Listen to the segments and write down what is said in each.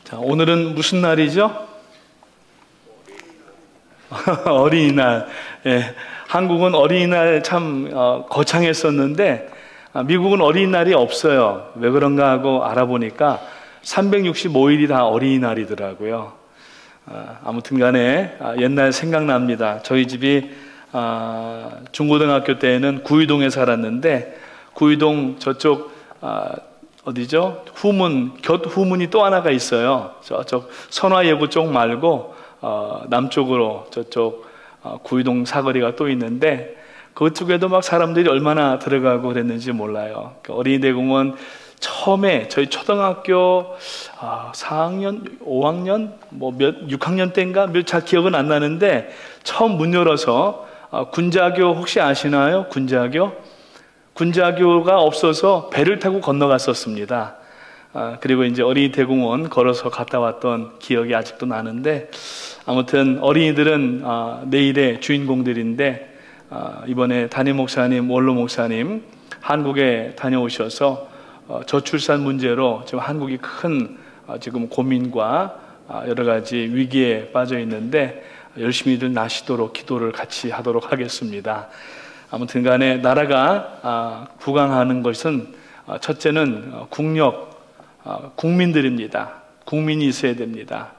자, 오늘은 무슨 날이죠? 어린이날. 예, 한국은 어린이날 참 거창했었는데 미국은 어린이날이 없어요. 왜 그런가 하고 알아보니까 365일이 다 어린이날이더라고요. 아무튼 간에 옛날 생각납니다. 저희 집이 중고등학교 때에는 구의동에 살았는데 구의동 저쪽 어디죠? 곁후문이 또 하나가 있어요. 저쪽 선화예고 쪽 말고 남쪽으로 저쪽 구의동 사거리가 또 있는데 그쪽에도 막 사람들이 얼마나 들어가고 그랬는지 몰라요. 어린이대공원 처음에 저희 초등학교 4학년, 5학년, 6학년 때인가 잘 기억은 안 나는데 처음 문 열어서 군자교 혹시 아시나요? 군자교가 없어서 배를 타고 건너갔었습니다. 그리고 이제 어린이대공원 걸어서 갔다 왔던 기억이 아직도 나는데 아무튼 어린이들은 내일의 주인공들인데 이번에 담임 목사님, 원로 목사님 한국에 다녀오셔서 저출산 문제로 지금 한국이 큰 지금 고민과 여러 가지 위기에 빠져 있는데 열심히들 나시도록 기도를 같이 하도록 하겠습니다. 아무튼 간에 나라가 부강하는 것은 첫째는 국민들입니다. 국민이 있어야 됩니다.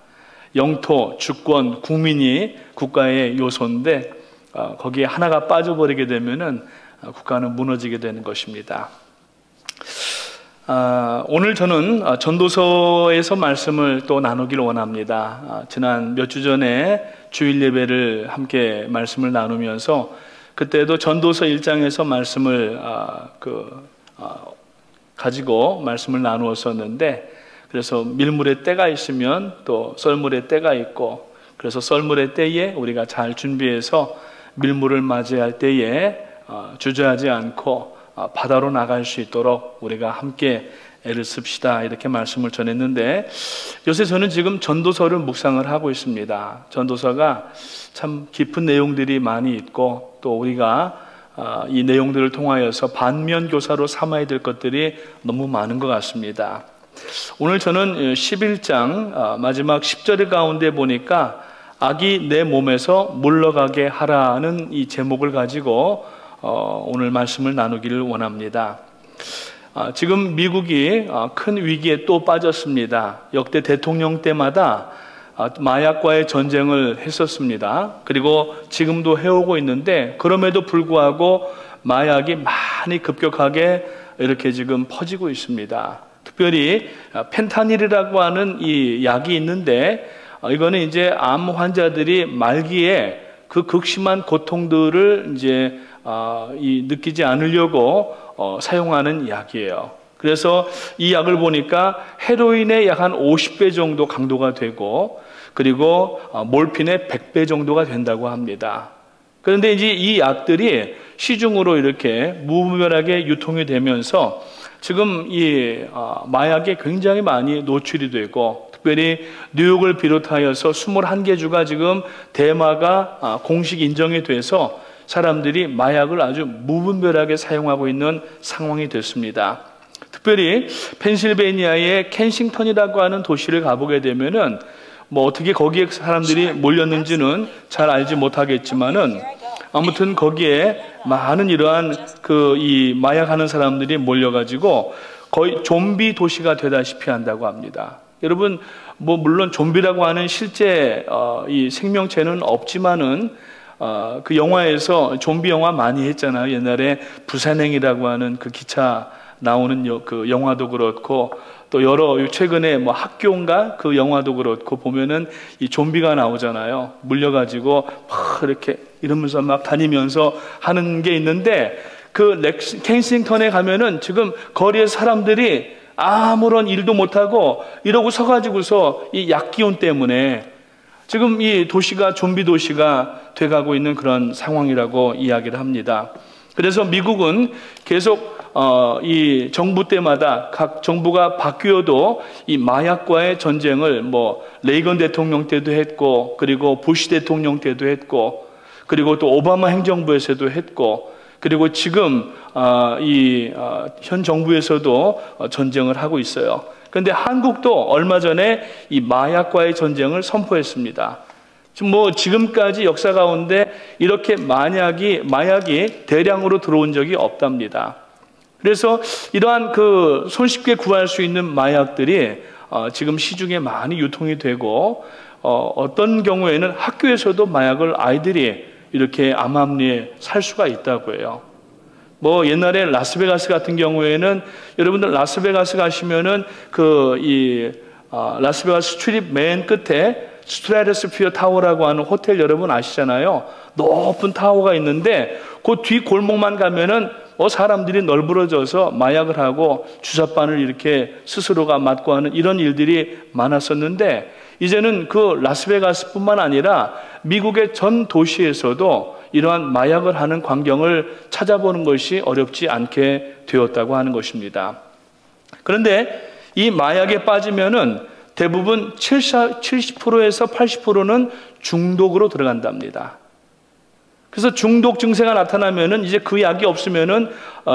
영토, 주권, 국민이 국가의 요소인데 거기에 하나가 빠져버리게 되면은 국가는 무너지게 되는 것입니다. 오늘 저는 전도서에서 말씀을 또 나누기를 원합니다. 지난 몇 주 전에 주일 예배를 함께 말씀을 나누면서 그때도 전도서 1장에서 말씀을 가지고 말씀을 나누었었는데 그래서 밀물의 때가 있으면 또 썰물의 때가 있고 그래서 썰물의 때에 우리가 잘 준비해서 밀물을 맞이할 때에 주저하지 않고 바다로 나갈 수 있도록 우리가 함께 애를 씁시다 이렇게 말씀을 전했는데 요새 저는 지금 전도서를 묵상을 하고 있습니다. 전도서가 참 깊은 내용들이 많이 있고 또 우리가 이 내용들을 통하여서 반면교사로 삼아야 될 것들이 너무 많은 것 같습니다. 오늘 저는 11장 마지막 10절 가운데 보니까 악이 내 몸에서 물러가게 하라는 이 제목을 가지고 오늘 말씀을 나누기를 원합니다. 지금 미국이 큰 위기에 또 빠졌습니다. 역대 대통령 때마다 마약과의 전쟁을 했었습니다. 그리고 지금도 해오고 있는데 그럼에도 불구하고 마약이 많이 급격하게 이렇게 지금 퍼지고 있습니다. 특별히 펜타닐이라고 하는 이 약이 있는데 이거는 이제 암 환자들이 말기에 그 극심한 고통들을 이제 느끼지 않으려고 사용하는 약이에요. 그래서 이 약을 보니까 헤로인의 약 한 50배 정도 강도가 되고 그리고 몰핀의 100배 정도가 된다고 합니다. 그런데 이제 이 약들이 시중으로 이렇게 무분별하게 유통이 되면서 지금 이 마약에 굉장히 많이 노출이 되고 특별히 뉴욕을 비롯하여서 21개 주가 지금 대마가 공식 인정이 돼서 사람들이 마약을 아주 무분별하게 사용하고 있는 상황이 됐습니다. 특별히 펜실베니아의 켄싱턴이라고 하는 도시를 가보게 되면은 어떻게 거기에 사람들이 몰렸는지는 잘 알지 못하겠지만은 아무튼 거기에 많은 이러한 이 마약하는 사람들이 몰려가지고 거의 좀비 도시가 되다시피 한다고 합니다. 여러분 물론 좀비라고 하는 실제 이 생명체는 없지만은 그 영화에서 좀비 영화 많이 했잖아요. 옛날에 부산행이라고 하는 그 기차 나오는 그 영화도 그렇고 또 최근에 학교인가 그 영화도 그렇고 보면은 이 좀비가 나오잖아요. 물려가지고 막 이렇게 이러면서 막 다니면서 하는 게 있는데 그 켄싱턴에 가면은 지금 거리에 사람들이 아무런 일도 못하고 이러고 서가지고서 이 약기운 때문에 지금 이 도시가 좀비 도시가 돼가고 있는 그런 상황이라고 이야기를 합니다. 그래서 미국은 계속 이 정부 때마다 각 정부가 바뀌어도 이 마약과의 전쟁을 레이건 대통령 때도 했고 그리고 부시 대통령 때도 했고 그리고 또 오바마 행정부에서도 했고 그리고 지금 현 정부에서도 전쟁을 하고 있어요. 그런데 한국도 얼마 전에 이 마약과의 전쟁을 선포했습니다. 지금까지 역사 가운데 이렇게 마약이 대량으로 들어온 적이 없답니다. 그래서 이러한 손쉽게 구할 수 있는 마약들이 지금 시중에 많이 유통이 되고, 어떤 경우에는 학교에서도 마약을 아이들이 이렇게 암암리에 살 수가 있다고 해요. 옛날에 라스베가스 같은 경우에는, 여러분들 라스베가스 가시면은 라스베가스 스트립 맨 끝에 스트라토스피어 타워라고 하는 호텔 여러분 아시잖아요. 높은 타워가 있는데 그 뒤 골목만 가면은 사람들이 널브러져서 마약을 하고 주사바늘 이렇게 스스로가 맞고 하는 이런 일들이 많았었는데, 이제는 그 라스베가스뿐만 아니라 미국의 전 도시에서도 이러한 마약을 하는 광경을 찾아보는 것이 어렵지 않게 되었다고 하는 것입니다. 그런데 이 마약에 빠지면은 대부분 70%에서 80%는 중독으로 들어간답니다. 그래서 중독 증세가 나타나면은 이제 그 약이 없으면은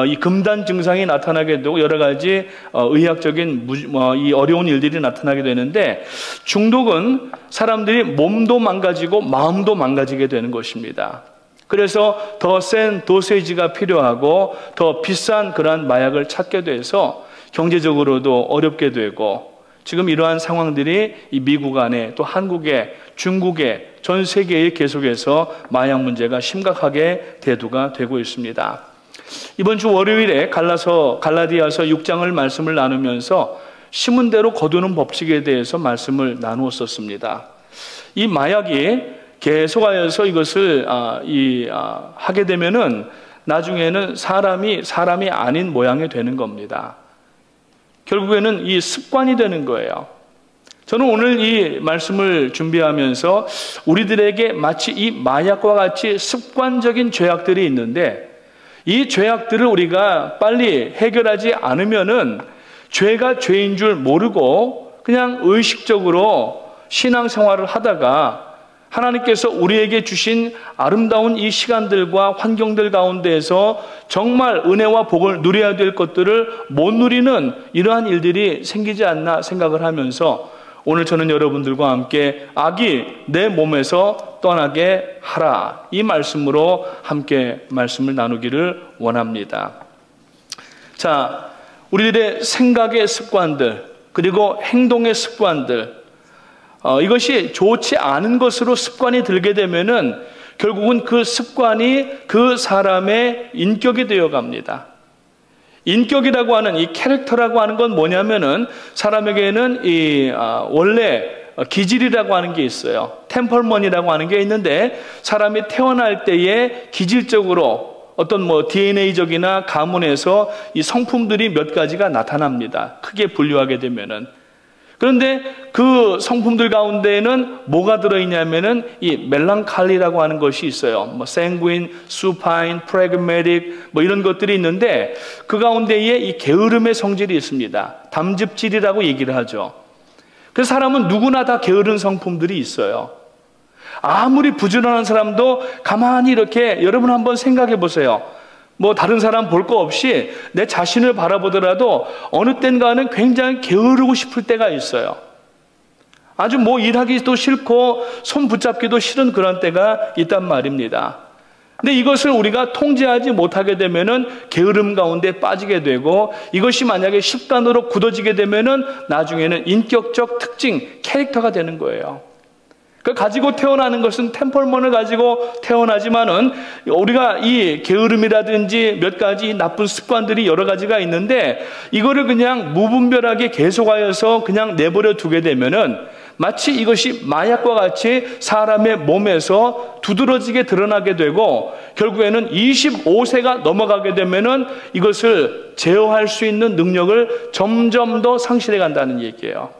이 금단 증상이 나타나게 되고 여러 가지 의학적인 이 어려운 일들이 나타나게 되는데, 중독은 사람들이 몸도 망가지고 마음도 망가지게 되는 것입니다. 그래서 더 센 도세지가 필요하고 더 비싼 그러한 마약을 찾게 돼서 경제적으로도 어렵게 되고, 지금 이러한 상황들이 이 미국 안에 또 한국에, 중국에, 전 세계에 계속해서 마약 문제가 심각하게 대두가 되고 있습니다. 이번 주 월요일에 갈라디아서 6장을 말씀을 나누면서 심은 대로 거두는 법칙에 대해서 말씀을 나누었었습니다. 이 마약이 계속하여서 이것을 하게 되면은 나중에는 사람이 아닌 모양이 되는 겁니다. 결국에는 이 습관이 되는 거예요. 저는 오늘 이 말씀을 준비하면서 우리들에게 마치 이 마약과 같이 습관적인 죄악들이 있는데, 이 죄악들을 우리가 빨리 해결하지 않으면은 죄가 죄인 줄 모르고 그냥 의식적으로 신앙생활을 하다가 하나님께서 우리에게 주신 아름다운 이 시간들과 환경들 가운데에서 정말 은혜와 복을 누려야 될 것들을 못 누리는 이러한 일들이 생기지 않나 생각을 하면서, 오늘 저는 여러분들과 함께 악이 내 몸에서 떠나게 하라, 이 말씀으로 함께 말씀을 나누기를 원합니다. 자, 우리들의 생각의 습관들, 그리고 행동의 습관들, 이것이 좋지 않은 것으로 습관이 들게 되면은 결국은 그 습관이 그 사람의 인격이 되어 갑니다. 인격이라고 하는 이 캐릭터라고 하는 건 뭐냐면은, 사람에게는 원래 기질이라고 하는 게 있어요. 템퍼먼이라고 하는 게 있는데, 사람이 태어날 때에 기질적으로 어떤 DNA적이나 가문에서 이 성품들이 몇 가지가 나타납니다. 크게 분류하게 되면은. 그런데 그 성품들 가운데에는 뭐가 들어있냐면은 이 멜랑칼리라고 하는 것이 있어요. sanguine, supine, phlegmatic 이런 것들이 있는데, 그 가운데에 이 게으름의 성질이 있습니다. 담즙질이라고 얘기를 하죠. 그 사람은 누구나 다 게으른 성품들이 있어요. 아무리 부지런한 사람도 가만히 이렇게, 여러분 한번 생각해 보세요. 다른 사람 볼 거 없이 내 자신을 바라보더라도 어느 땐가는 굉장히 게으르고 싶을 때가 있어요. 아주 일하기도 싫고 손 붙잡기도 싫은 그런 때가 있단 말입니다. 근데 이것을 우리가 통제하지 못하게 되면은 게으름 가운데 빠지게 되고, 이것이 만약에 습관으로 굳어지게 되면은 나중에는 인격적 특징, 캐릭터가 되는 거예요. 가지고 태어나는 것은 템퍼먼을 가지고 태어나지만은, 우리가 이 게으름이라든지 몇 가지 나쁜 습관들이 여러 가지가 있는데, 이거를 그냥 무분별하게 계속하여서 그냥 내버려 두게 되면은 마치 이것이 마약과 같이 사람의 몸에서 두드러지게 드러나게 되고, 결국에는 25세가 넘어가게 되면은 이것을 제어할 수 있는 능력을 점점 더 상실해 간다는 얘기예요.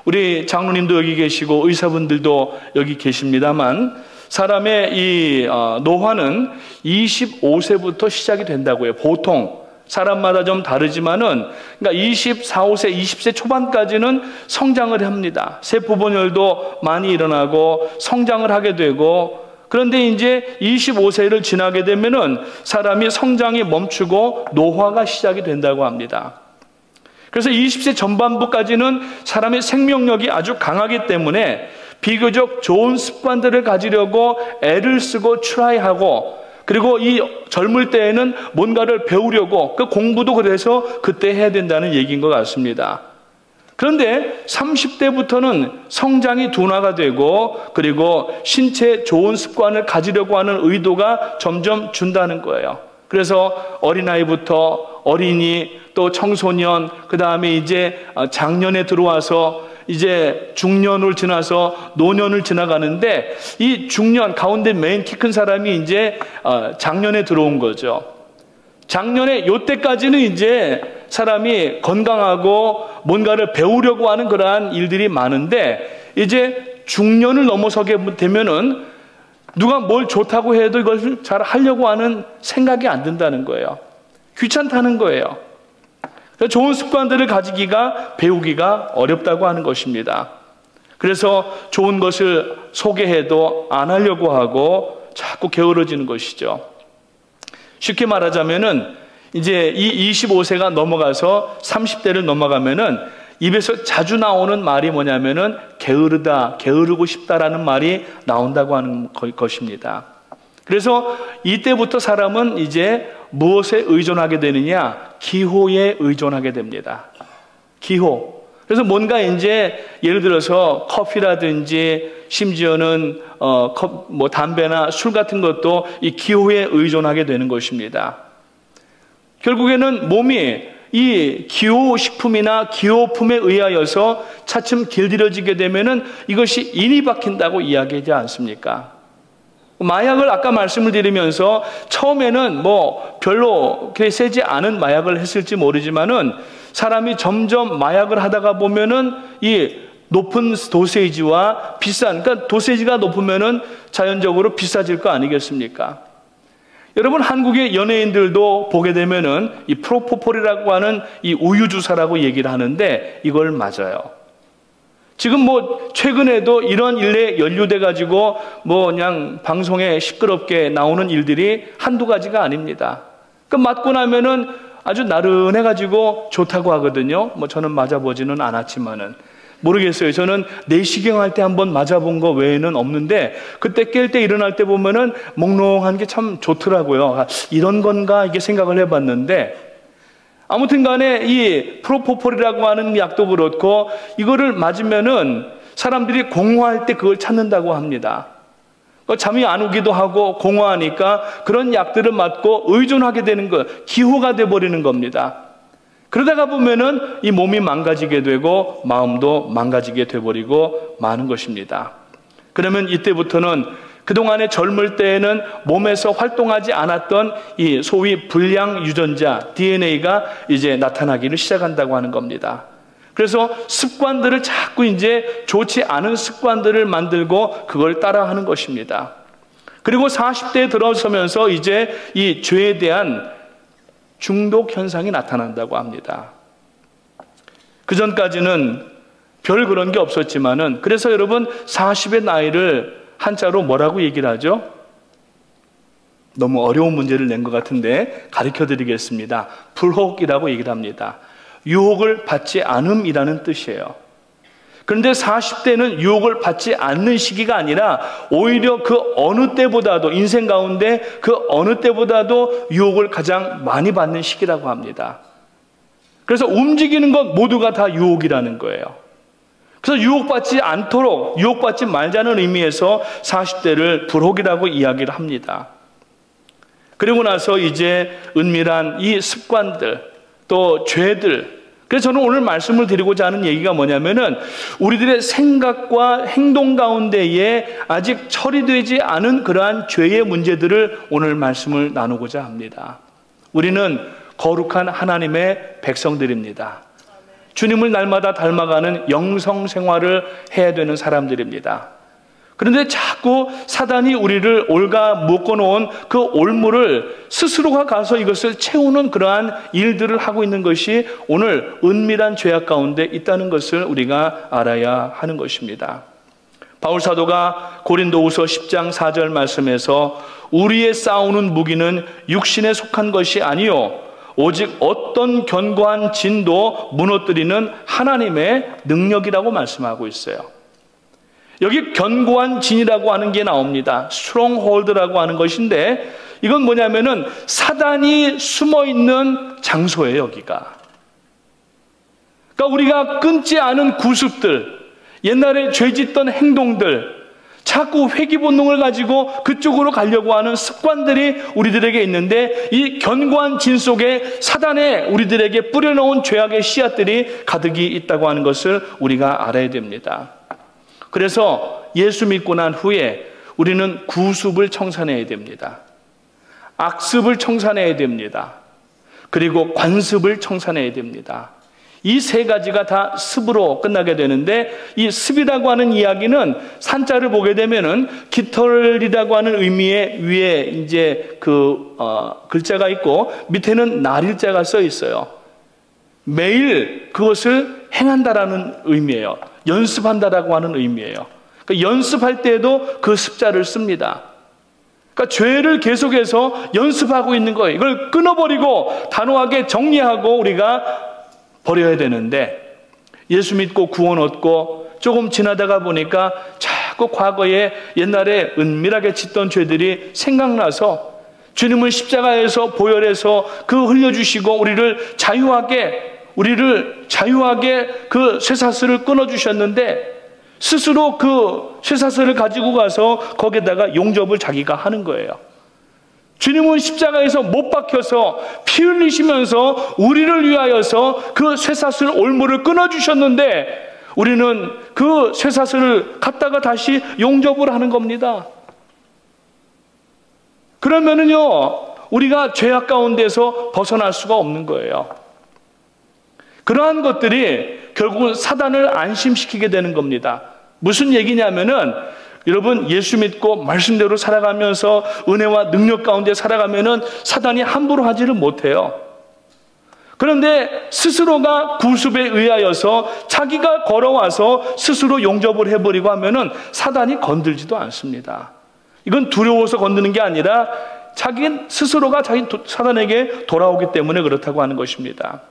우리 장로님도 여기 계시고 의사분들도 여기 계십니다만, 사람의 이 노화는 25세부터 시작이 된다고요. 보통 사람마다 좀 다르지만은, 그러니까 24, 5세, 20세 초반까지는 성장을 합니다. 세포 분열도 많이 일어나고 성장을 하게 되고, 그런데 이제 25세를 지나게 되면은 사람이 성장이 멈추고 노화가 시작이 된다고 합니다. 그래서 20세 전반부까지는 사람의 생명력이 아주 강하기 때문에 비교적 좋은 습관들을 가지려고 애를 쓰고 트라이하고, 그리고 이 젊을 때에는 뭔가를 배우려고, 그 공부도 그래서 그때 해야 된다는 얘기인 것 같습니다. 그런데 30대부터는 성장이 둔화가 되고, 그리고 신체 좋은 습관을 가지려고 하는 의도가 점점 준다는 거예요. 그래서 어린아이부터 어린이, 또 청소년, 그 다음에 이제 장년에 들어와서 이제 중년을 지나서 노년을 지나가는데, 이 중년 가운데 맨 키 큰 사람이 이제 장년에 들어온 거죠. 작년에 요때까지는 이제 사람이 건강하고 뭔가를 배우려고 하는 그러한 일들이 많은데, 이제 중년을 넘어서게 되면은 누가 뭘 좋다고 해도 이걸 잘 하려고 하는 생각이 안 든다는 거예요. 귀찮다는 거예요. 좋은 습관들을 가지기가, 배우기가 어렵다고 하는 것입니다. 그래서 좋은 것을 소개해도 안 하려고 하고 자꾸 게으러지는 것이죠. 쉽게 말하자면은 이제 이 25세가 넘어가서 30대를 넘어가면은 입에서 자주 나오는 말이 뭐냐면은 게으르다, 게으르고 싶다라는 말이 나온다고 하는 것입니다. 그래서 이때부터 사람은 이제 무엇에 의존하게 되느냐? 기호에 의존하게 됩니다. 기호. 그래서 뭔가 이제 예를 들어서 커피라든지 심지어는 뭐 담배나 술 같은 것도 이 기호에 의존하게 되는 것입니다. 결국에는 몸이 이 기호식품이나 기호품에 의하여서 차츰 길들여지게 되면은 이것이 인이 박힌다고 이야기하지 않습니까? 마약을 아까 말씀을 드리면서 처음에는 뭐 별로 그렇게 세지 않은 마약을 했을지 모르지만은 사람이 점점 마약을 하다가 보면은 이 높은 도세지와 비싼, 그러니까 도세지가 높으면은 자연적으로 비싸질 거 아니겠습니까? 여러분, 한국의 연예인들도 보게 되면은 이 프로포폴이라고 하는 이 우유 주사라고 얘기를 하는데 이걸 맞아요. 지금 뭐 최근에도 이런 일에 연루돼 가지고 뭐 그냥 방송에 시끄럽게 나오는 일들이 한두 가지가 아닙니다. 그 맞고 나면은 아주 나른해 가지고 좋다고 하거든요. 뭐 저는 맞아보지는 않았지만은 모르겠어요. 저는 내시경 할 때 한번 맞아본 거 외에는 없는데, 그때 깰 때 일어날 때 보면은 몽롱한 게 참 좋더라고요. 아, 이런 건가 이게 생각을 해봤는데, 아무튼 간에 이 프로포폴이라고 하는 약도 그렇고 이거를 맞으면은 사람들이 공허할 때 그걸 찾는다고 합니다. 잠이 안 오기도 하고 공허하니까 그런 약들을 맞고 의존하게 되는 거, 기호가 돼버리는 겁니다. 그러다가 보면은 이 몸이 망가지게 되고 마음도 망가지게 돼버리고 마는 것입니다. 그러면 이때부터는 그동안의 젊을 때에는 몸에서 활동하지 않았던 이 소위 불량 유전자 DNA가 이제 나타나기를 시작한다고 하는 겁니다. 그래서 습관들을 자꾸 이제 좋지 않은 습관들을 만들고 그걸 따라하는 것입니다. 그리고 40대에 들어서면서 이제 이 죄에 대한 중독 현상이 나타난다고 합니다. 그 전까지는 별 그런 게 없었지만은, 그래서 여러분 40의 나이를 한자로 뭐라고 얘기를 하죠? 너무 어려운 문제를 낸 것 같은데 가르쳐 드리겠습니다. 불혹이라고 얘기를 합니다. 유혹을 받지 않음이라는 뜻이에요. 그런데 40대는 유혹을 받지 않는 시기가 아니라 오히려 그 어느 때보다도, 인생 가운데 그 어느 때보다도 유혹을 가장 많이 받는 시기라고 합니다. 그래서 움직이는 것 모두가 다 유혹이라는 거예요. 그래서 유혹받지 않도록, 유혹받지 말자는 의미에서 40대를 불혹이라고 이야기를 합니다. 그리고 나서 이제 은밀한 이 습관들, 또 죄들, 그래서 저는 오늘 말씀을 드리고자 하는 얘기가 뭐냐면은 우리들의 생각과 행동 가운데에 아직 처리되지 않은 그러한 죄의 문제들을 오늘 말씀을 나누고자 합니다. 우리는 거룩한 하나님의 백성들입니다. 주님을 날마다 닮아가는 영성 생활을 해야 되는 사람들입니다. 그런데 자꾸 사단이 우리를 올가 묶어놓은 그 올무를 스스로가 가서 이것을 채우는 그러한 일들을 하고 있는 것이 오늘 은밀한 죄악 가운데 있다는 것을 우리가 알아야 하는 것입니다. 바울 사도가 고린도후서 10장 4절 말씀에서 우리의 싸우는 무기는 육신에 속한 것이 아니요 오직 어떤 견고한 진도 무너뜨리는 하나님의 능력이라고 말씀하고 있어요. 여기 견고한 진이라고 하는 게 나옵니다. 스트롱홀드라고 하는 것인데 이건 뭐냐면은 사단이 숨어있는 장소예요, 여기가. 그러니까 우리가 끊지 않은 구습들, 옛날에 죄짓던 행동들, 자꾸 회귀 본능을 가지고 그쪽으로 가려고 하는 습관들이 우리들에게 있는데 이 견고한 진 속에 사단의 우리들에게 뿌려놓은 죄악의 씨앗들이 가득히 있다고 하는 것을 우리가 알아야 됩니다. 그래서 예수 믿고 난 후에 우리는 구습을 청산해야 됩니다. 악습을 청산해야 됩니다. 그리고 관습을 청산해야 됩니다. 이 세 가지가 다 습으로 끝나게 되는데 이 습이라고 하는 이야기는 산자를 보게 되면은 깃털이라고 하는 의미의 위에 이제 글자가 있고 밑에는 날일자가 써 있어요. 매일 그것을 행한다라는 의미예요. 연습한다라고 하는 의미예요. 그러니까 연습할 때에도 그 습자를 씁니다. 그러니까 죄를 계속해서 연습하고 있는 거예요. 이걸 끊어버리고 단호하게 정리하고 우리가 버려야 되는데 예수 믿고 구원 얻고 조금 지나다가 보니까 자꾸 과거에 옛날에 은밀하게 짓던 죄들이 생각나서 주님은 십자가에서 보혈해서 그 흘려주시고 우리를 자유하게 그 쇠사슬을 끊어주셨는데 스스로 그 쇠사슬을 가지고 가서 거기에다가 용접을 자기가 하는 거예요. 주님은 십자가에서 못 박혀서 피 흘리시면서 우리를 위하여서 그 쇠사슬 올무를 끊어주셨는데 우리는 그 쇠사슬을 갖다가 다시 용접을 하는 겁니다. 그러면은요, 우리가 죄악 가운데서 벗어날 수가 없는 거예요. 그러한 것들이 결국은 사단을 안심시키게 되는 겁니다. 무슨 얘기냐면은 여러분 예수 믿고 말씀대로 살아가면서 은혜와 능력 가운데 살아가면은 사단이 함부로 하지를 못해요. 그런데 스스로가 구습에 의하여서 자기가 걸어와서 스스로 용접을 해버리고 하면은 사단이 건들지도 않습니다. 이건 두려워서 건드는 게 아니라 자기 스스로가 사단에게 돌아오기 때문에 그렇다고 하는 것입니다.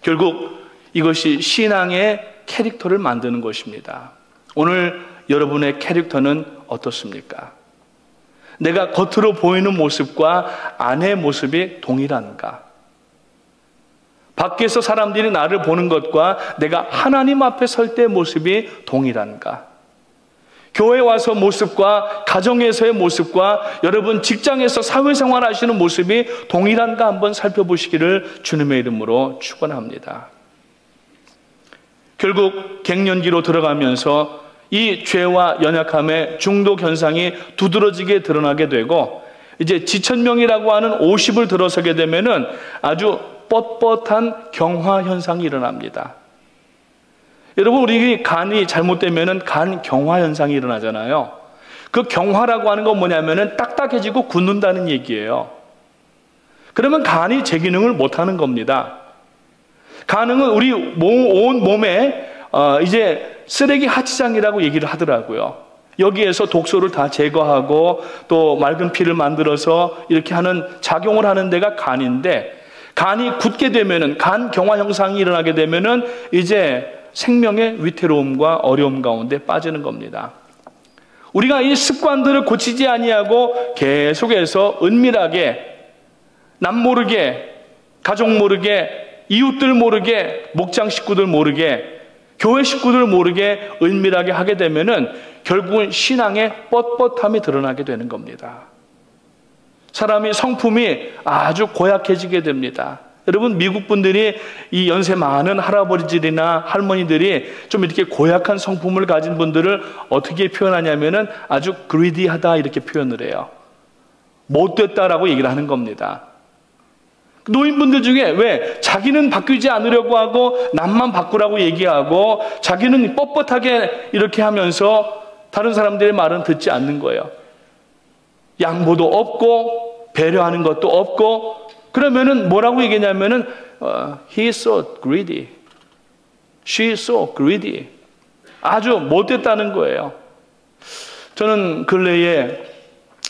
결국 이것이 신앙의 캐릭터를 만드는 것입니다. 오늘 여러분의 캐릭터는 어떻습니까? 내가 겉으로 보이는 모습과 안의 모습이 동일한가? 밖에서 사람들이 나를 보는 것과 내가 하나님 앞에 설 때의 모습이 동일한가? 교회 와서 모습과 가정에서의 모습과 여러분 직장에서 사회생활 하시는 모습이 동일한가 한번 살펴보시기를 주님의 이름으로 축원합니다. 결국 갱년기로 들어가면서 이 죄와 연약함의 중독 현상이 두드러지게 드러나게 되고 이제 지천명이라고 하는 50을 들어서게 되면은 아주 뻣뻣한 경화 현상이 일어납니다. 여러분 우리 간이 잘못되면은 간 경화 현상이 일어나잖아요. 그 경화라고 하는 건 뭐냐면은 딱딱해지고 굳는다는 얘기예요. 그러면 간이 제 기능을 못하는 겁니다. 간은 우리 온 몸에 이제 쓰레기 하치장이라고 얘기를 하더라고요. 여기에서 독소를 다 제거하고 또 맑은 피를 만들어서 이렇게 하는 작용을 하는 데가 간인데 간이 굳게 되면은 간 경화 현상이 일어나게 되면은 이제 생명의 위태로움과 어려움 가운데 빠지는 겁니다. 우리가 이 습관들을 고치지 아니하고 계속해서 은밀하게 남 모르게 가족 모르게 이웃들 모르게 목장 식구들 모르게 교회 식구들 모르게 은밀하게 하게 되면은 결국은 신앙의 뻣뻣함이 드러나게 되는 겁니다. 사람이 성품이 아주 고약해지게 됩니다. 여러분 미국 분들이 이 연세 많은 할아버지들이나 할머니들이 좀 이렇게 고약한 성품을 가진 분들을 어떻게 표현하냐면은 아주 greedy하다 이렇게 표현을 해요. 못됐다라고 얘기를 하는 겁니다. 노인분들 중에 왜 자기는 바뀌지 않으려고 하고 남만 바꾸라고 얘기하고 자기는 뻣뻣하게 이렇게 하면서 다른 사람들의 말은 듣지 않는 거예요. 양보도 없고 배려하는 것도 없고 그러면은 뭐라고 얘기냐면은 he is so greedy, she is so greedy. 아주 못됐다는 거예요. 저는 근래에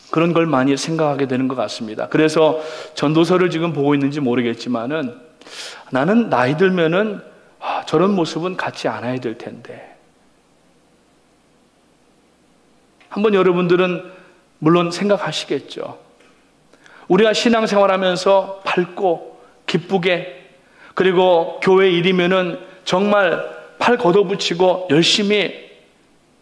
그런 걸 많이 생각하게 되는 것 같습니다. 그래서 전도서를 지금 보고 있는지 모르겠지만은 나는 나이 들면은 저런 모습은 갖지 않아야 될 텐데. 한번 여러분들은 물론 생각하시겠죠. 우리가 신앙생활하면서 밝고 기쁘게, 그리고 교회 일이면은 정말 팔 걷어붙이고 열심히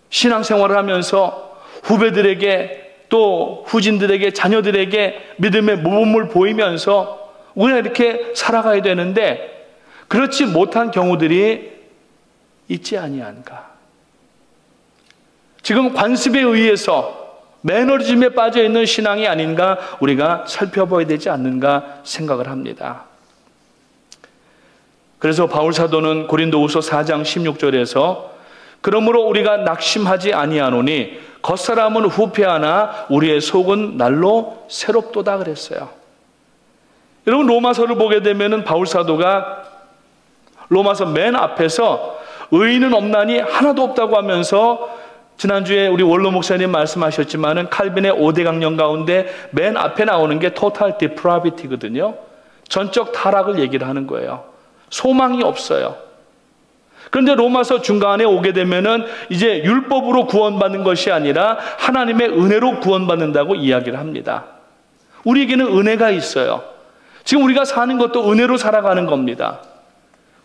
신앙생활을 하면서 후배들에게 또 후진들에게, 자녀들에게 믿음의 모범을 보이면서 우리가 이렇게 살아가야 되는데 그렇지 못한 경우들이 있지 아니한가. 지금 관습에 의해서 매너리즘에 빠져 있는 신앙이 아닌가 우리가 살펴봐야 되지 않는가 생각을 합니다. 그래서 바울 사도는 고린도후서 4장 16절에서 그러므로 우리가 낙심하지 아니하노니 겉사람은 후패하나 우리의 속은 날로 새롭도다 그랬어요. 여러분, 로마서를 보게 되면은 바울 사도가 로마서 맨 앞에서 의인은 없나니 하나도 없다고 하면서, 지난주에 우리 원로 목사님 말씀하셨지만은 칼빈의 5대 강령 가운데 맨 앞에 나오는 게 total depravity거든요. 전적 타락을 얘기를 하는 거예요. 소망이 없어요. 그런데 로마서 중간에 오게 되면은 이제 율법으로 구원받는 것이 아니라 하나님의 은혜로 구원받는다고 이야기를 합니다. 우리에게는 은혜가 있어요. 지금 우리가 사는 것도 은혜로 살아가는 겁니다.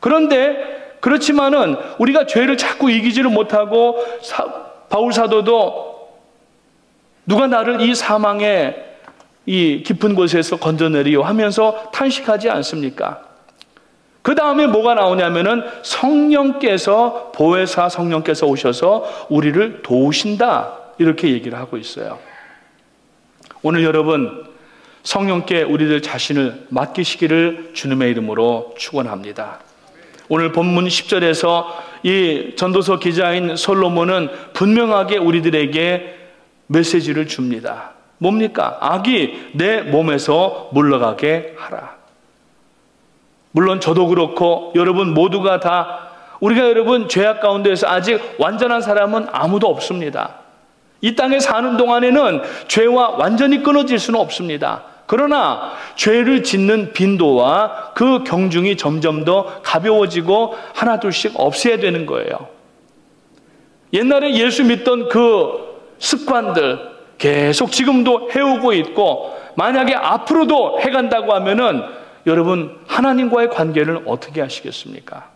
그런데 그렇지만은 우리가 죄를 자꾸 이기지를 못하고 바울 사도도 누가 나를 이 사망의 이 깊은 곳에서 건져내리요 하면서 탄식하지 않습니까? 그 다음에 뭐가 나오냐면은 성령께서, 보혜사 성령께서 오셔서 우리를 도우신다, 이렇게 얘기를 하고 있어요. 오늘 여러분, 성령께 우리들 자신을 맡기시기를 주님의 이름으로 축원합니다. 오늘 본문 10절에서 이 전도서 기자인 솔로몬은 분명하게 우리들에게 메시지를 줍니다. 뭡니까? 악이 내 몸에서 물러가게 하라. 물론 저도 그렇고 여러분 모두가 다, 우리가 여러분 죄악 가운데에서 아직 완전한 사람은 아무도 없습니다. 이 땅에 사는 동안에는 죄와 완전히 끊어질 수는 없습니다. 그러나 죄를 짓는 빈도와 그 경중이 점점 더 가벼워지고 하나둘씩 없애야 되는 거예요. 옛날에 예수 믿던 그 습관들 계속 지금도 해오고 있고, 만약에 앞으로도 해간다고 하면은 여러분 하나님과의 관계를 어떻게 하시겠습니까?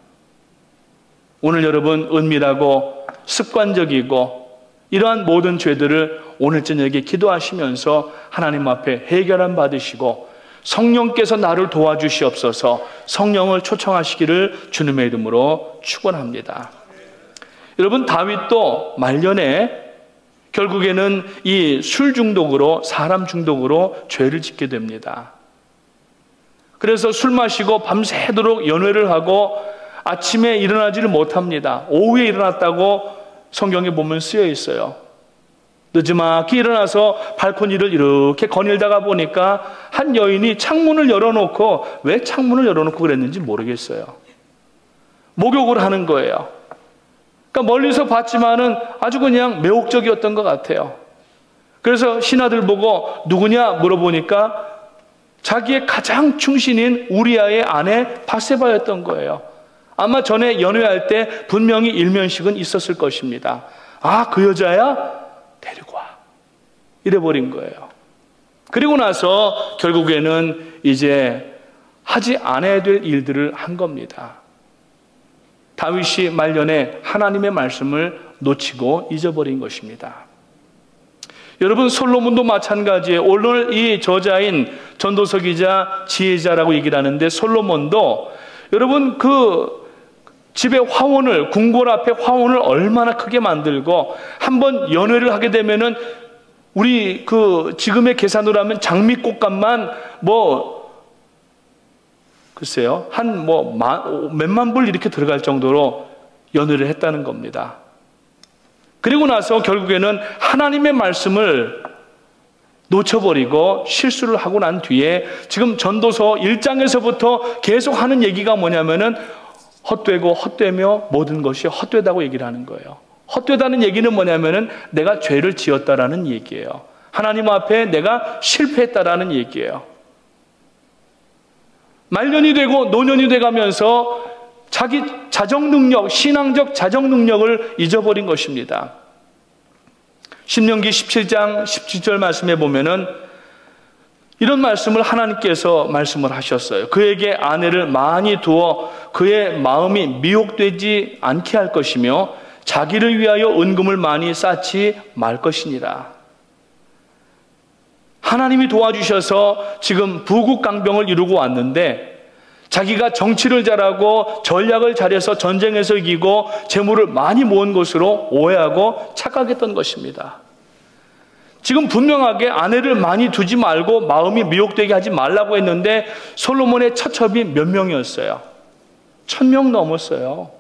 오늘 여러분 은밀하고 습관적이고 이러한 모든 죄들을 오늘 저녁에 기도하시면서 하나님 앞에 해결함 받으시고 성령께서 나를 도와주시옵소서, 성령을 초청하시기를 주님의 이름으로 축원합니다. 여러분, 다윗도 말년에 결국에는 이 술 중독으로, 사람 중독으로 죄를 짓게 됩니다. 그래서 술 마시고 밤새도록 연회를 하고 아침에 일어나지를 못합니다. 오후에 일어났다고 성경에 보면 쓰여 있어요. 늦지막히 일어나서 발코니를 이렇게 거닐다가 보니까 한 여인이 창문을 열어놓고, 왜 창문을 열어놓고 그랬는지 모르겠어요. 목욕을 하는 거예요. 그러니까 멀리서 봤지만은 아주 그냥 매혹적이었던 것 같아요. 그래서 신하들 보고 누구냐 물어보니까 자기의 가장 충신인 우리아의 아내 바세바였던 거예요. 아마 전에 연회할 때 분명히 일면식은 있었을 것입니다. 아, 그 여자야? 데리고 와. 이래버린 거예요. 그리고 나서 결국에는 이제 하지 않아야 될 일들을 한 겁니다. 다윗이 말년에 하나님의 말씀을 놓치고 잊어버린 것입니다. 여러분, 솔로몬도 마찬가지예요. 오늘 이 저자인 전도서 기자, 지혜자라고 얘기를 하는데, 솔로몬도 여러분 그 집에 화원을, 궁궐 앞에 화원을 얼마나 크게 만들고, 한번 연회를 하게 되면은 우리 그 지금의 계산으로 하면 장미꽃값만 글쎄요, 한 몇만 불 이렇게 들어갈 정도로 연회를 했다는 겁니다. 그리고 나서 결국에는 하나님의 말씀을 놓쳐버리고 실수를 하고 난 뒤에 지금 전도서 1장에서부터 계속 하는 얘기가 뭐냐면은 헛되고 헛되며 모든 것이 헛되다고 얘기를 하는 거예요. 헛되다는 얘기는 뭐냐면은 내가 죄를 지었다라는 얘기예요. 하나님 앞에 내가 실패했다라는 얘기예요. 말년이 되고 노년이 돼가면서 자기 자정 능력, 신앙적 자정 능력을 잊어버린 것입니다. 신명기 17장 17절 말씀에 보면은 이런 말씀을 하나님께서 말씀을 하셨어요. 그에게 아내를 많이 두어 그의 마음이 미혹되지 않게 할 것이며 자기를 위하여 은금을 많이 쌓지 말 것이니라. 하나님이 도와주셔서 지금 부국강병을 이루고 왔는데 자기가 정치를 잘하고 전략을 잘해서 전쟁에서 이기고 재물을 많이 모은 것으로 오해하고 착각했던 것입니다. 지금 분명하게 아내를 많이 두지 말고 마음이 미혹되게 하지 말라고 했는데 솔로몬의 처첩이 몇 명이었어요? 1000명 넘었어요.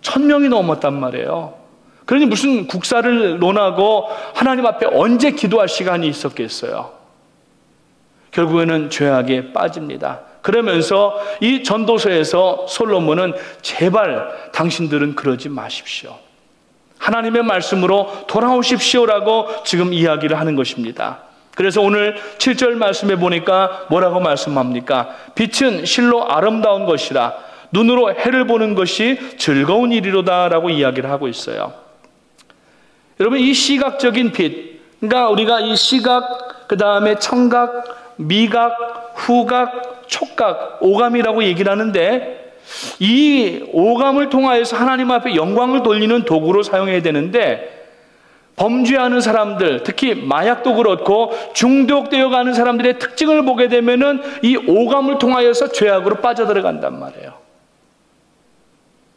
1000명이 넘었단 말이에요. 그러니 무슨 국사를 논하고 하나님 앞에 언제 기도할 시간이 있었겠어요? 결국에는 죄악에 빠집니다. 그러면서 이 전도서에서 솔로몬은 제발 당신들은 그러지 마십시오. 하나님의 말씀으로 돌아오십시오라고 지금 이야기를 하는 것입니다. 그래서 오늘 7절 말씀에 보니까 뭐라고 말씀합니까? 빛은 실로 아름다운 것이라 눈으로 해를 보는 것이 즐거운 일이로다 라고 이야기를 하고 있어요. 여러분, 이 시각적인 빛, 그러니까 우리가 이 시각, 그 다음에 청각, 미각, 후각, 촉각, 오감이라고 얘기를 하는데 이 오감을 통하여서 하나님 앞에 영광을 돌리는 도구로 사용해야 되는데 범죄하는 사람들, 특히 마약도 그렇고 중독되어 가는 사람들의 특징을 보게 되면은 이 오감을 통하여서 죄악으로 빠져들어간단 말이에요.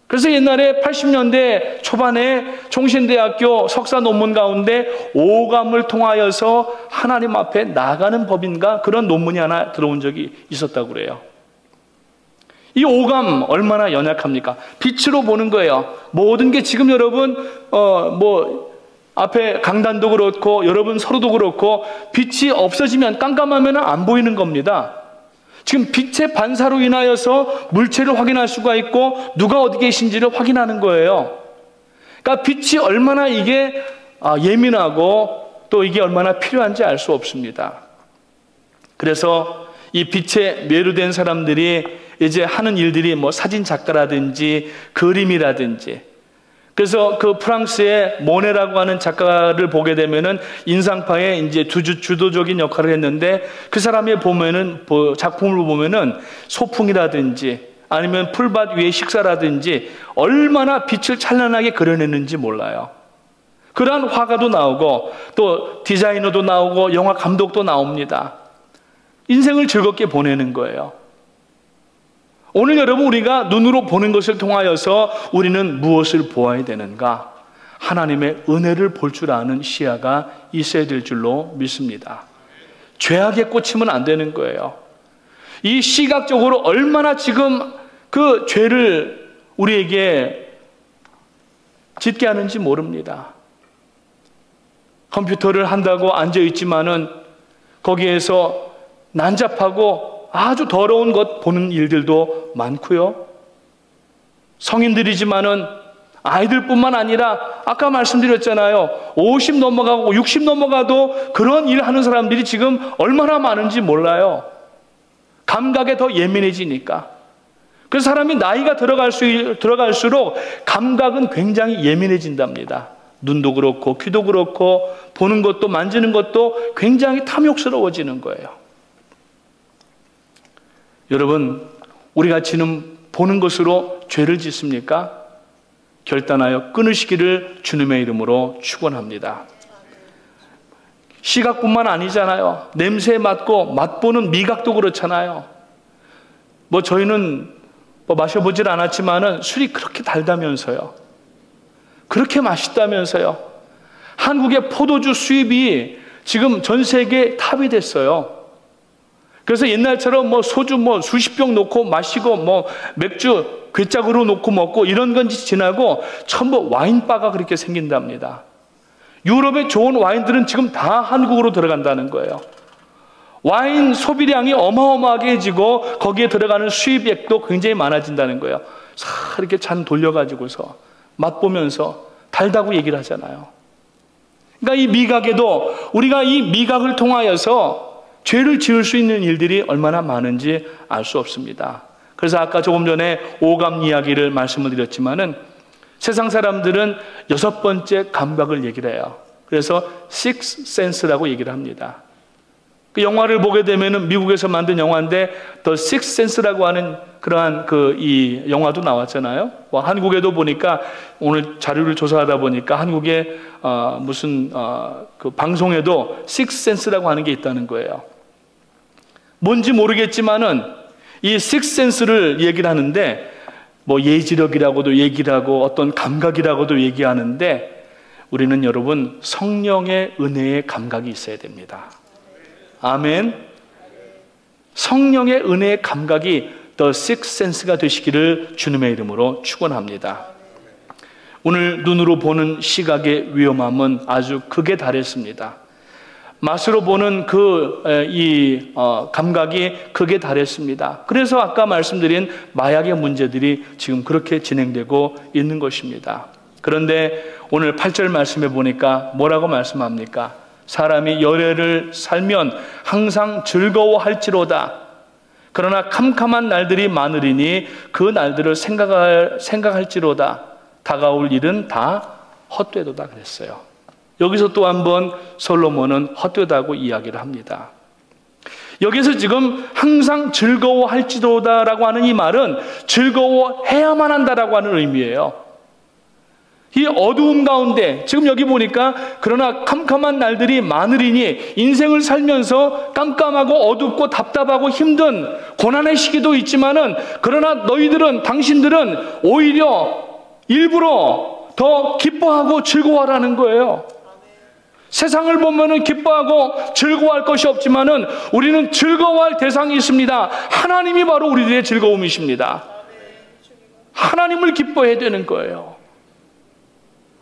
그래서 옛날에 80년대 초반에 총신대학교 석사 논문 가운데 오감을 통하여서 하나님 앞에 나가는 법인가 그런 논문이 하나 들어온 적이 있었다고 그래요. 이 오감 얼마나 연약합니까? 빛으로 보는 거예요. 모든 게 지금 여러분 앞에 강단도 그렇고 여러분 서로도 그렇고 빛이 없어지면 깜깜하면 안 보이는 겁니다. 지금 빛의 반사로 인하여서 물체를 확인할 수가 있고 누가 어디 계신지를 확인하는 거예요. 그러니까 빛이 얼마나 이게 예민하고 또 이게 얼마나 필요한지 알 수 없습니다. 그래서 이 빛에 매료된 사람들이 이제 하는 일들이 뭐 사진 작가라든지 그림이라든지, 그래서 그 프랑스의 모네라고 하는 작가를 보게 되면은 인상파의 이제 주도적인 역할을 했는데 그 사람의 보면은 작품을 보면은 소풍이라든지 아니면 풀밭 위의 식사라든지 얼마나 빛을 찬란하게 그려내는지 몰라요. 그러한 화가도 나오고 또 디자이너도 나오고 영화 감독도 나옵니다. 인생을 즐겁게 보내는 거예요. 오늘 여러분, 우리가 눈으로 보는 것을 통하여서 우리는 무엇을 보아야 되는가? 하나님의 은혜를 볼 줄 아는 시야가 있어야 될 줄로 믿습니다. 죄악에 꽂히면 안 되는 거예요. 이 시각적으로 얼마나 지금 그 죄를 우리에게 짓게 하는지 모릅니다. 컴퓨터를 한다고 앉아있지만은 거기에서 난잡하고 아주 더러운 것 보는 일들도 많고요. 성인들이지만은 아이들뿐만 아니라 아까 말씀드렸잖아요. 50 넘어가고 60 넘어가도 그런 일 하는 사람들이 지금 얼마나 많은지 몰라요. 감각에 더 예민해지니까. 그래서 사람이 나이가 들어갈수록 감각은 굉장히 예민해진답니다. 눈도 그렇고 귀도 그렇고 보는 것도 만지는 것도 굉장히 탐욕스러워지는 거예요. 여러분, 우리가 지금 보는 것으로 죄를 짓습니까? 결단하여 끊으시기를 주님의 이름으로 축원합니다. 시각뿐만 아니잖아요. 냄새 맡고 맛보는 미각도 그렇잖아요. 저희는 마셔보질 않았지만은 술이 그렇게 달다면서요. 그렇게 맛있다면서요. 한국의 포도주 수입이 지금 전 세계 탑이 됐어요. 그래서 옛날처럼 소주 수십 병 놓고 마시고 맥주 괴짝으로 놓고 먹고 이런 건 지나고 전부 와인바가 그렇게 생긴답니다. 유럽의 좋은 와인들은 지금 다 한국으로 들어간다는 거예요. 와인 소비량이 어마어마하게지고 거기에 들어가는 수입액도 굉장히 많아진다는 거예요. 이렇게 잔 돌려가지고서 맛보면서 달다고 얘기를 하잖아요. 그러니까 이 미각에도 우리가 이 미각을 통하여서 죄를 지을 수 있는 일들이 얼마나 많은지 알 수 없습니다. 그래서 아까 조금 전에 오감 이야기를 말씀을 드렸지만은 세상 사람들은 6번째 감각을 얘기를 해요. 그래서 sixth sense라고 얘기를 합니다. 그 영화를 보게 되면은 미국에서 만든 영화인데 The Sixth Sense라고 하는 그러한 이 영화도 나왔잖아요. 한국에도 보니까 오늘 자료를 조사하다 보니까 한국의 무슨 그 방송에도 Sixth Sense라고 하는 게 있다는 거예요. 뭔지 모르겠지만은 이 Sixth Sense를 얘기를 하는데 뭐 예지력이라고도 얘기를 하고 어떤 감각이라고도 얘기하는데 우리는 여러분 성령의 은혜의 감각이 있어야 됩니다. 아멘. 성령의 은혜의 감각이 The Sixth Sense가 되시기를 주님의 이름으로 축원합니다. 오늘 눈으로 보는 시각의 위험함은 아주 극에 달했습니다. 맛으로 보는 감각이 극에 달했습니다. 그래서 아까 말씀드린 마약의 문제들이 지금 그렇게 진행되고 있는 것입니다. 그런데 오늘 8절 말씀에 보니까 뭐라고 말씀합니까? 사람이 열애를 살면 항상 즐거워할지로다. 그러나 캄캄한 날들이 많으리니 그 날들을 생각할지로다. 다가올 일은 다 헛되도다 그랬어요. 여기서 또 한번 솔로몬은 헛되다고 이야기를 합니다. 여기서 지금 항상 즐거워할지로다라고 하는 이 말은 즐거워해야만 한다라고 하는 의미예요. 이 어두움 가운데 지금 여기 보니까 그러나 캄캄한 날들이 많으리니 인생을 살면서 깜깜하고 어둡고 답답하고 힘든 고난의 시기도 있지만은 그러나 당신들은 오히려 일부러 더 기뻐하고 즐거워하라는 거예요. 세상을 보면은 기뻐하고 즐거워할 것이 없지만은 우리는 즐거워할 대상이 있습니다. 하나님이 바로 우리들의 즐거움이십니다. 하나님을 기뻐해야 되는 거예요.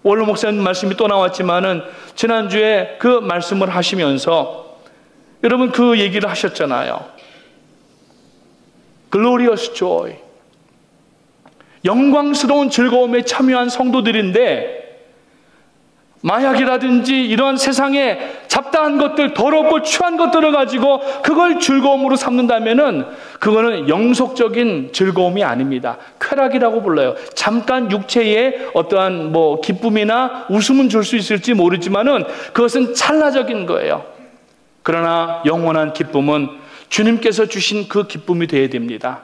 원로 목사님 말씀이 또 나왔지만은 지난주에 그 말씀을 하시면서 여러분 그 얘기를 하셨잖아요. Glorious joy. 영광스러운 즐거움에 참여한 성도들인데 마약이라든지 이러한 세상에 잡다한 것들, 더럽고 추한 것들을 가지고 그걸 즐거움으로 삼는다면은 그거는 영속적인 즐거움이 아닙니다. 쾌락이라고 불러요. 잠깐 육체에 어떠한 기쁨이나 웃음은 줄 수 있을지 모르지만은 그것은 찰나적인 거예요. 그러나 영원한 기쁨은 주님께서 주신 그 기쁨이 되어야 됩니다.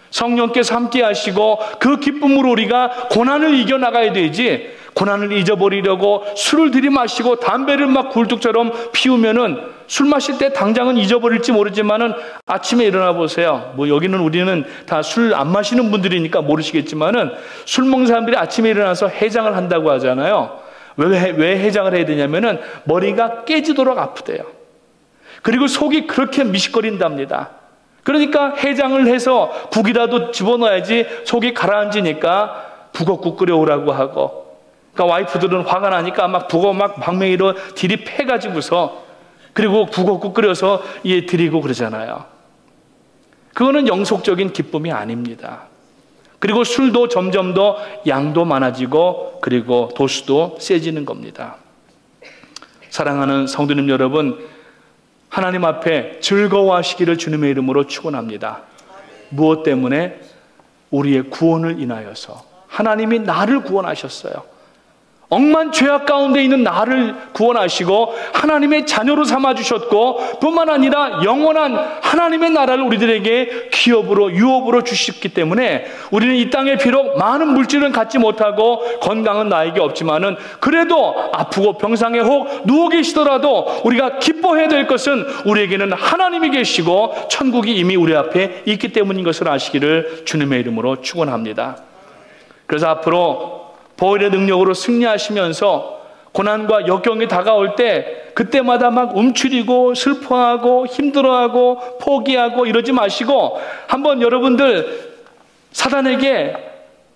성령께서 함께 하시고 그 기쁨으로 우리가 고난을 이겨나가야 되지, 고난을 잊어버리려고 술을 들이마시고 담배를 막 굴뚝처럼 피우면은 술 마실 때 당장은 잊어버릴지 모르지만은 아침에 일어나 보세요. 여기는 우리는 다 술 안 마시는 분들이니까 모르시겠지만은 술 먹는 사람들이 아침에 일어나서 해장을 한다고 하잖아요. 왜 해장을 해야 되냐면은 머리가 깨지도록 아프대요. 그리고 속이 그렇게 미식거린답니다. 그러니까 해장을 해서 국이라도 집어넣어야지 속이 가라앉으니까 북엇국 끓여오라고 하고, 그러니까 와이프들은 화가 나니까 막 북어 막 방맹이로 들이패가지고서 그리고 북엇국 끓여서 드리고 그러잖아요. 그거는 영속적인 기쁨이 아닙니다. 그리고 술도 점점 더 양도 많아지고 그리고 도수도 세지는 겁니다. 사랑하는 성도님 여러분, 하나님 앞에 즐거워하시기를 주님의 이름으로 축원합니다. 무엇 때문에? 우리의 구원을 인하여서. 하나님이 나를 구원하셨어요. 억만 죄악 가운데 있는 나를 구원하시고 하나님의 자녀로 삼아주셨고, 뿐만 아니라 영원한 하나님의 나라를 우리들에게 기업으로 유업으로 주셨기 때문에 우리는 이 땅에 비록 많은 물질은 갖지 못하고 건강은 나에게 없지만은 그래도 아프고 병상에 혹 누워 계시더라도 우리가 기뻐해야 될 것은 우리에게는 하나님이 계시고 천국이 이미 우리 앞에 있기 때문인 것을 아시기를 주님의 이름으로 축원합니다. 그래서 앞으로 보혈의 능력으로 승리하시면서 고난과 역경이 다가올 때 그때마다 막 움츠리고 슬퍼하고 힘들어하고 포기하고 이러지 마시고 한번 여러분들 사단에게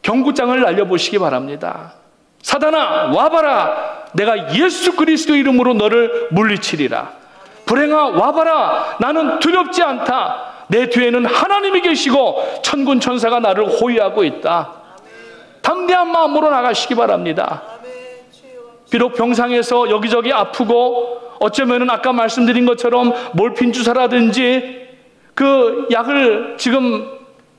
경고장을 날려보시기 바랍니다. 사단아, 와봐라. 내가 예수 그리스도 이름으로 너를 물리치리라. 불행아, 와봐라. 나는 두렵지 않다. 내 뒤에는 하나님이 계시고 천군 천사가 나를 호위하고 있다. 담대한 마음으로 나가시기 바랍니다. 비록 병상에서 여기저기 아프고 어쩌면은 아까 말씀드린 것처럼 몰핀 주사라든지 그 약을 지금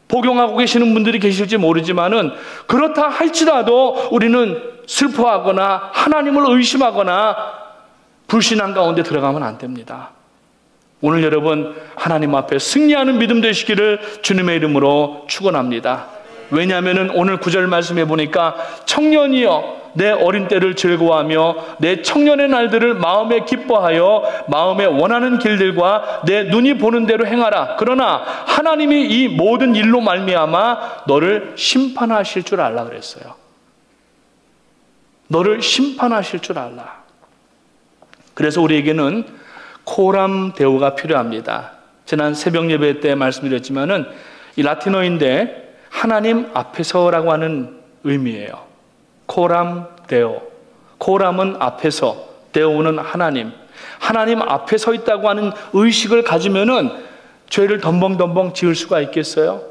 복용하고 계시는 분들이 계실지 모르지만은 그렇다 할지라도 우리는 슬퍼하거나 하나님을 의심하거나 불신앙 가운데 들어가면 안 됩니다. 오늘 여러분 하나님 앞에 승리하는 믿음 되시기를 주님의 이름으로 축원합니다. 왜냐하면 오늘 9절 말씀해 보니까 청년이여 내 어린 때를 즐거워하며 내 청년의 날들을 마음에 기뻐하여 마음에 원하는 길들과 내 눈이 보는 대로 행하라. 그러나 하나님이 이 모든 일로 말미암아 너를 심판하실 줄 알라 그랬어요. 너를 심판하실 줄 알라. 그래서 우리에게는 코람 데오가 필요합니다. 지난 새벽 예배 때 말씀드렸지만은 이 라틴어인데 하나님 앞에서라고 하는 의미예요. 코람 데오. 코람은 앞에서, 데오는 하나님. 하나님 앞에 서 있다고 하는 의식을 가지면은 죄를 덤벙덤벙 지을 수가 있겠어요?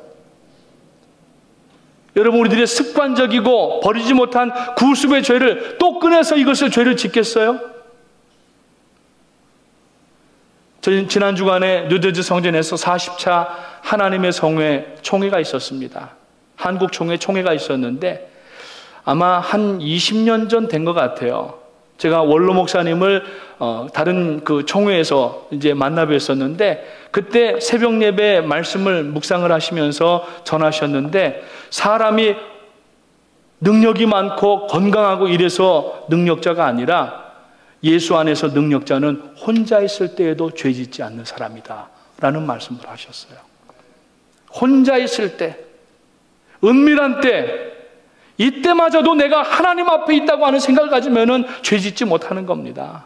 여러분, 우리들의 습관적이고 버리지 못한 구습의 죄를 또 꺼내서 이것을 죄를 짓겠어요? 지난 주간에 누드즈 성전에서 40차 하나님의 성회 총회가 있었습니다. 한국 총회 총회가 있었는데 아마 한 20년 전 된 것 같아요. 제가 원로 목사님을 다른 그 총회에서 이제 만나 뵀었는데 그때 새벽 예배 말씀을 묵상을 하시면서 전하셨는데 사람이 능력이 많고 건강하고 이래서 능력자가 아니라 예수 안에서 능력자는 혼자 있을 때에도 죄 짓지 않는 사람이다 라는 말씀을 하셨어요. 혼자 있을 때, 은밀한 때, 이때마저도 내가 하나님 앞에 있다고 하는 생각을 가지면은 죄 짓지 못하는 겁니다.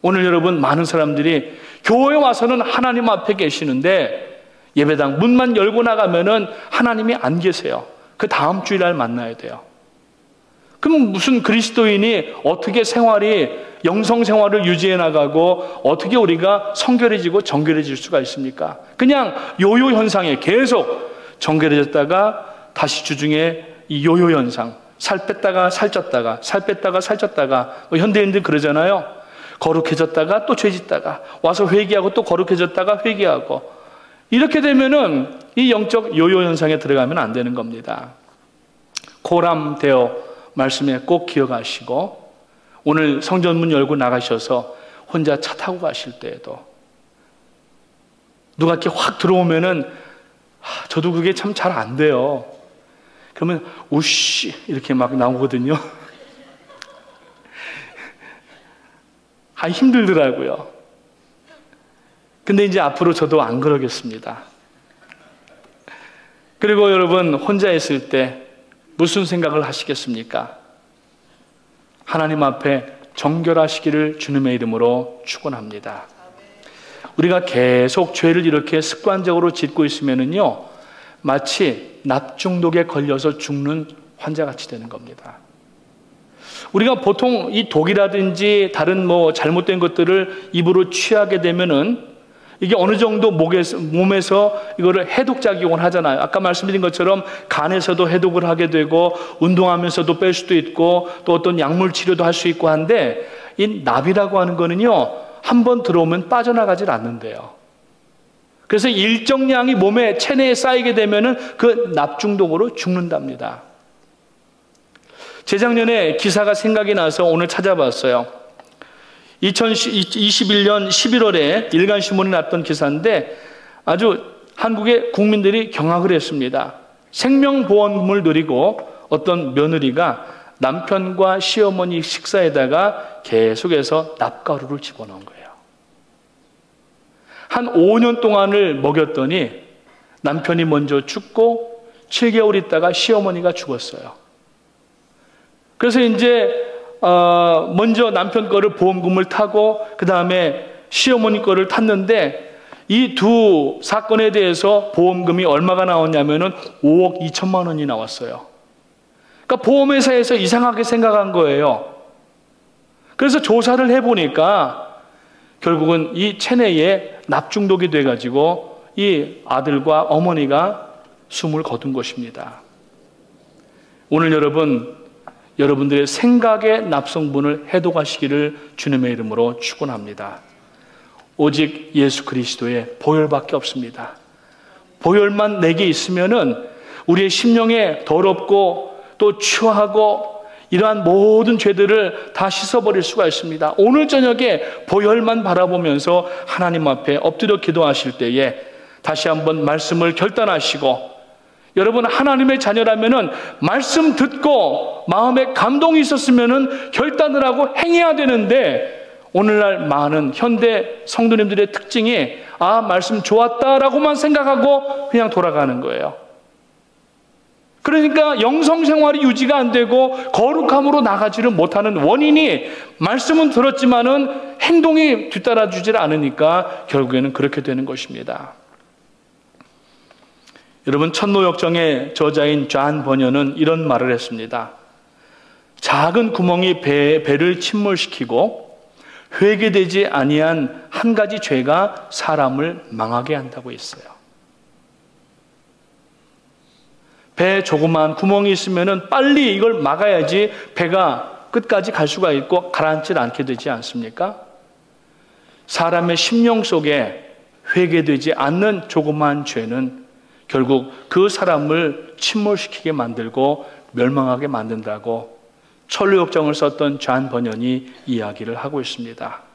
오늘 여러분 많은 사람들이 교회에 와서는 하나님 앞에 계시는데 예배당 문만 열고 나가면은 하나님이 안 계세요. 그 다음 주일날 만나야 돼요. 그럼 무슨 그리스도인이 어떻게 영성 생활을 유지해 나가고 어떻게 우리가 성결해지고 정결해질 수가 있습니까? 그냥 요요 현상에 계속 정결해졌다가 다시 주중에 이 요요 현상, 살 뺐다가 살쪘다가 살 뺐다가 살쪘다가 현대인들 그러잖아요. 거룩해졌다가 또 죄짓다가 와서 회개하고 또 거룩해졌다가 회개하고 이렇게 되면은 이 영적 요요 현상에 들어가면 안 되는 겁니다. 코람 데오 말씀에 꼭 기억하시고 오늘 성전문 열고 나가셔서 혼자 차 타고 가실 때에도 누가 이렇게 확 들어오면은 저도 그게 참 잘 안 돼요. 그러면 우씨 이렇게 막 나오거든요. 힘들더라고요. 근데 이제 앞으로 저도 안 그러겠습니다. 그리고 여러분 혼자 있을 때 무슨 생각을 하시겠습니까? 하나님 앞에 정결하시기를 주님의 이름으로 축원합니다. 우리가 계속 죄를 이렇게 습관적으로 짓고 있으면은요, 마치 납중독에 걸려서 죽는 환자같이 되는 겁니다. 우리가 보통 이 독이라든지 다른 잘못된 것들을 입으로 취하게 되면은 이게 어느 정도 몸에서 이거를 해독작용을 하잖아요. 아까 말씀드린 것처럼 간에서도 해독을 하게 되고 운동하면서도 뺄 수도 있고 또 어떤 약물 치료도 할 수 있고 한데 이 납이라고 하는 거는요, 한번 들어오면 빠져나가질 않는데요. 그래서 일정량이 몸에 체내에 쌓이게 되면은 그 납중독으로 죽는답니다. 재작년에 기사가 생각이 나서 오늘 찾아봤어요. 2021년 11월에 일간신문에 났던 기사인데 아주 한국의 국민들이 경악을 했습니다. 생명보험금을 누리고 어떤 며느리가 남편과 시어머니 식사에다가 계속해서 납가루를 집어넣은 거예요. 한 5년 동안을 먹였더니 남편이 먼저 죽고 7개월 있다가 시어머니가 죽었어요. 그래서 이제 먼저 남편 거를 보험금을 타고 그 다음에 시어머니 거를 탔는데 이 두 사건에 대해서 보험금이 얼마가 나왔냐면은 5억 2천만 원이 나왔어요. 그러니까 보험회사에서 이상하게 생각한 거예요. 그래서 조사를 해보니까 결국은 이 체내에 납중독이 돼가지고 이 아들과 어머니가 숨을 거둔 것입니다. 오늘 여러분 여러분들의 생각의 납성분을 해독하시기를 주님의 이름으로 축원합니다. 오직 예수 그리스도의 보혈밖에 없습니다. 보혈만 내게 있으면은 우리의 심령에 더럽고 또 추하고 이러한 모든 죄들을 다 씻어버릴 수가 있습니다. 오늘 저녁에 보혈만 바라보면서 하나님 앞에 엎드려 기도하실 때에 다시 한번 말씀을 결단하시고, 여러분 하나님의 자녀라면은 말씀 듣고 마음에 감동이 있었으면은 결단을 하고 행해야 되는데, 오늘날 많은 현대 성도님들의 특징이 말씀 좋았다라고만 생각하고 그냥 돌아가는 거예요. 그러니까 영성생활이 유지가 안 되고 거룩함으로 나가지를 못하는 원인이, 말씀은 들었지만은 행동이 뒤따라주질 않으니까 결국에는 그렇게 되는 것입니다. 여러분, 천노역정의 저자인 존 버녀는 이런 말을 했습니다. 작은 구멍이 배를 침몰시키고 회개되지 아니한 한 가지 죄가 사람을 망하게 한다고 했어요. 배에 조그마한 구멍이 있으면 빨리 이걸 막아야지 배가 끝까지 갈 수가 있고 가라앉지 않게 되지 않습니까? 사람의 심령 속에 회개되지 않는 조그마한 죄는 결국 그 사람을 침몰시키게 만들고 멸망하게 만든다고 천노역정을 썼던 존 버년이 이야기를 하고 있습니다.